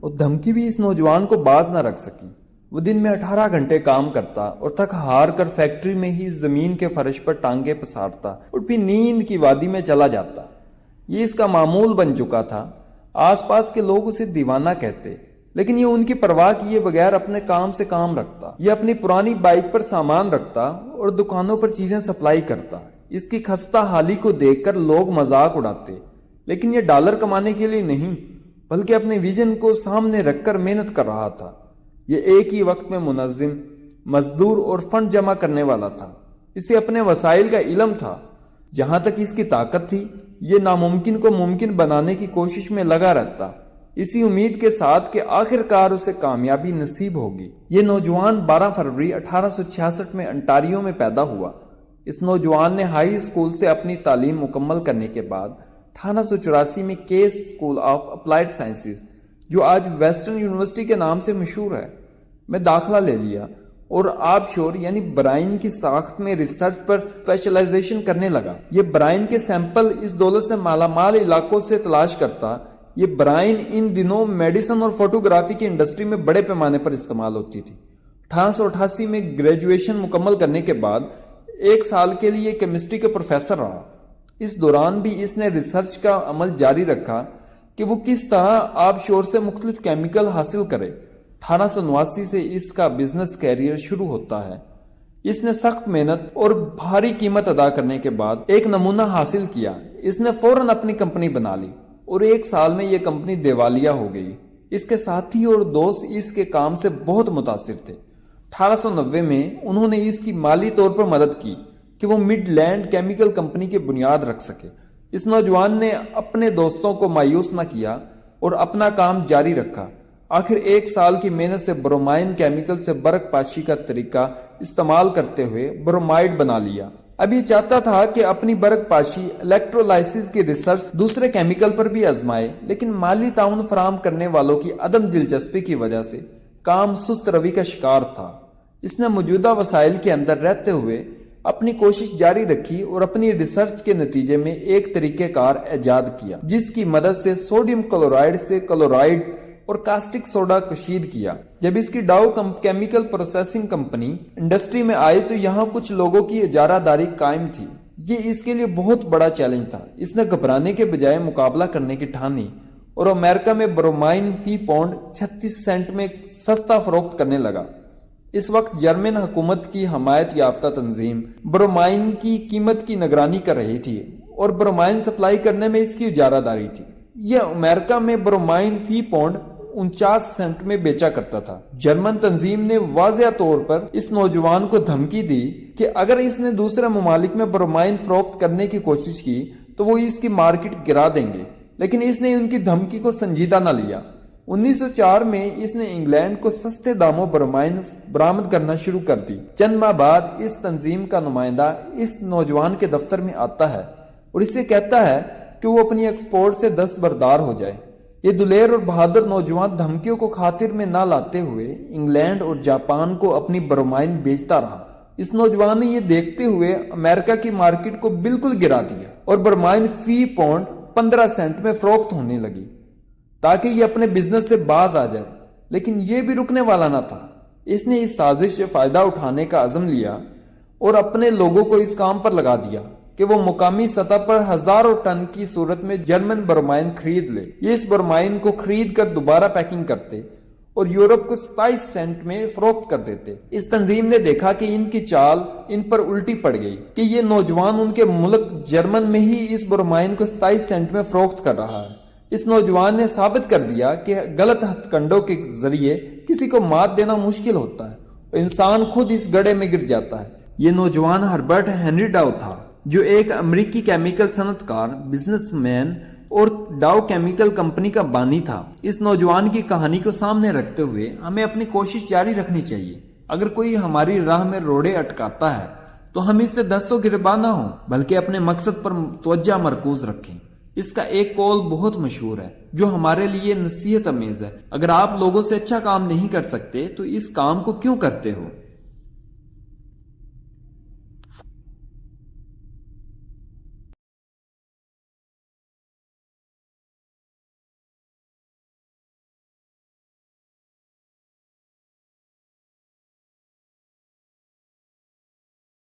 اور دھمکی بھی اس نوجوان کو باز نہ رکھ سکی۔ وہ دن میں 18 گھنٹے کام کرتا اور تھک ہار کر فیکٹری میں ہی زمین کے فرش پر ٹانگیں پسارتا اور پھر نیند کی وادی میں چلا جاتا۔ یہ اس کا معمول بن چکا تھا۔ آس پاس کے لوگ اسے دیوانہ کہتے، لیکن یہ ان کی پرواہ کیے بغیر اپنے کام سے کام رکھتا۔ یہ اپنی پرانی بائک پر سامان رکھتا اور دکانوں پر چیزیں سپلائی کرتا۔ اس کی خستہ حالی کو دیکھ کر لوگ مذاق اڑاتے، لیکن یہ ڈالر کمانے کے لیے نہیں بلکہ اپنے ویژن کو سامنے رکھ کر محنت کر رہا تھا۔ یہ ایک ہی وقت میں منظم، مزدور اور فنڈ جمع کرنے والا تھا۔ اسے اپنے وسائل کا علم تھا۔ جہاں تک اس کی طاقت تھی، یہ ناممکن کو ممکن بنانے کی کوشش میں لگا رہتا، اسی امید کے ساتھ کہ آخر کار اسے کامیابی نصیب ہوگی۔ یہ نوجوان 12 فروری 1866 میں انٹاریو میں پیدا ہوا۔ اس نوجوان نے ہائی اسکول سے اپنی تعلیم مکمل کرنے کے بعد 1884 میں case school of applied sciences, جو آج ویسٹرن یونیورسٹی کے نام سے مشہور ہے، میں داخلہ لے لیا اور آب شور یعنی برائن کی ساخت میں ریسرچ پر اسپیشلائزیشن کرنے لگا۔ یہ برائن کے سیمپل اس دولت سے مالا مال علاقوں سے تلاش کرتا۔ یہ برائن ان دنوں میڈیسن اور فوٹوگرافی کی انڈسٹری میں بڑے پیمانے پر استعمال ہوتی تھی۔ 1888 میں گریجویشن مکمل کرنے کے بعد 1 سال کے لیے کیمسٹری کے پروفیسر رہا۔ اس دوران بھی اس نے ریسرچ کا عمل جاری رکھا کہ وہ کس طرح آب شور سے مختلف کیمیکل حاصل کرے۔ 1889 سے اس کا بزنس کیریئر شروع ہوتا ہے۔ اس نے سخت محنت اور بھاری قیمت ادا کرنے کے بعد ایک نمونہ حاصل کیا۔ اس نے فوراً اپنی کمپنی بنا لی اور 1 سال میں یہ کمپنی دیوالیہ ہو گئی۔ اس کے ساتھی اور دوست اس کے کام سے بہت متاثر تھے۔ 1890 میں انہوں نے اس کی مالی طور پر مدد کی کہ وہ مڈ لینڈ کیمیکل کمپنی کی بنیاد رکھ سکے۔ اس نوجوان نے اپنے دوستوں کو مایوس نہ کیا اور اپنا کام جاری رکھا۔ آخر 1 سال کی محنت سے برومائن کیمیکل سے برق پاشی کا طریقہ استعمال کرتے ہوئے برومائڈ بنا لیا۔ اب یہ چاہتا تھا کہ اپنی برق پاشی الیکٹرولائسس کی ریسرچ دوسرے کیمیکل پر بھی آزمائے، لیکن مالی تعاون فراہم کرنے والوں کی عدم دلچسپی کی وجہ سے کام سست روی کا شکار تھا۔ اس نے موجودہ وسائل کے اندر رہتے ہوئے اپنی کوشش جاری رکھی اور اپنی ریسرچ کے نتیجے میں ایک طریقہ کار ایجاد کیا جس کی مدد سے سوڈیم کلورائڈ سے کلورائڈ اور کاسٹک سوڈا کشید کیا۔ جب اس کی ڈاؤ کیمیکل پروسیسنگ کمپنی انڈسٹری میں آئی تو یہاں کچھ لوگوں کی اجارہ داری قائم تھی۔ یہ اس کے لیے بہت بڑا چیلنج تھا۔ اس نے گھبرانے کے بجائے مقابلہ کرنے کی ٹھانی اور امریکہ میں برومائن فی پاؤنڈ 36 سینٹ میں سستا فروخت کرنے لگا۔ اس وقت جرمن حکومت کی حمایت یافتہ تنظیم برومائن کی قیمت کی نگرانی کر رہی تھی اور برومائن سپلائی کرنے میں اس کی اجارہ داری تھی۔ یہ امریکہ میں برومائن فی پاؤنڈ 49 سینٹ میں بیچا کرتا تھا۔ جرمن تنظیم نے واضح طور پر اس نوجوان کو دھمکی دی کہ اگر اس نے دوسرے ممالک میں برومائن فروخت کرنے کی کوشش کی تو وہ اس کی مارکیٹ گرا دیں گے، لیکن اس نے ان کی دھمکی کو سنجیدہ نہ لیا۔ 1904 میں اس نے انگلینڈ کو سستے داموں برومائن برآمد کرنا شروع کر دی۔ چند ماہ بعد اس تنظیم کا نمائندہ اس نوجوان کے دفتر میں آتا ہے اور اسے کہتا ہے کہ وہ اپنی ایکسپورٹ سے دستبردار ہو جائے۔ یہ دلیر اور بہادر نوجوان دھمکیوں کو خاطر میں نہ لاتے ہوئے انگلینڈ اور جاپان کو اپنی برومائن بیچتا رہا۔ اس نوجوان نے یہ دیکھتے ہوئے امریکہ کی مارکیٹ کو بالکل گرا دیا اور برومائن فی پاؤنڈ 15 سینٹ میں فروخت ہونے لگی تاکہ یہ اپنے بزنس سے باز آ جائے۔ لیکن یہ بھی رکنے والا نہ تھا۔ اس نے اس سازش سے فائدہ اٹھانے کا عزم لیا اور اپنے لوگوں کو اس کام پر لگا دیا کہ وہ مقامی سطح پر ہزاروں ٹن کی صورت میں جرمن برومائن خرید لے۔ یہ اس برومائن کو خرید کر دوبارہ پیکنگ کرتے اور یورپ کو 27 سینٹ میں فروخت کر دیتے۔ اس تنظیم نے دیکھا کہ ان کی چال ان پر الٹی پڑ گئی کہ یہ نوجوان ان کے ملک جرمن میں ہی اس برومائن کو 27 سینٹ میں فروخت کر رہا ہے۔ اس نوجوان نے ثابت کر دیا کہ غلط ہتھ کنڈوں کے ذریعے کسی کو مات دینا مشکل ہوتا ہے اور انسان خود اس گڑھے میں گر جاتا ہے۔ یہ نوجوان ہربرٹ ہنری ڈاؤ تھا، جو ایک امریکی کیمیکل صنعت کار، بزنس مین اور ڈاؤ کیمیکل کمپنی کا بانی تھا۔ اس نوجوان کی کہانی کو سامنے رکھتے ہوئے ہمیں اپنی کوشش جاری رکھنی چاہیے۔ اگر کوئی ہماری راہ میں روڑے اٹکاتا ہے تو ہم اس سے دست و گریباں نہ ہوں بلکہ اپنے مقصد پر توجہ مرکوز رکھیں۔ اس کا ایک قول بہت مشہور ہے جو ہمارے لیے نصیحت آمیز ہے: اگر آپ لوگوں سے اچھا کام نہیں کر سکتے تو اس کام کو کیوں کرتے ہو؟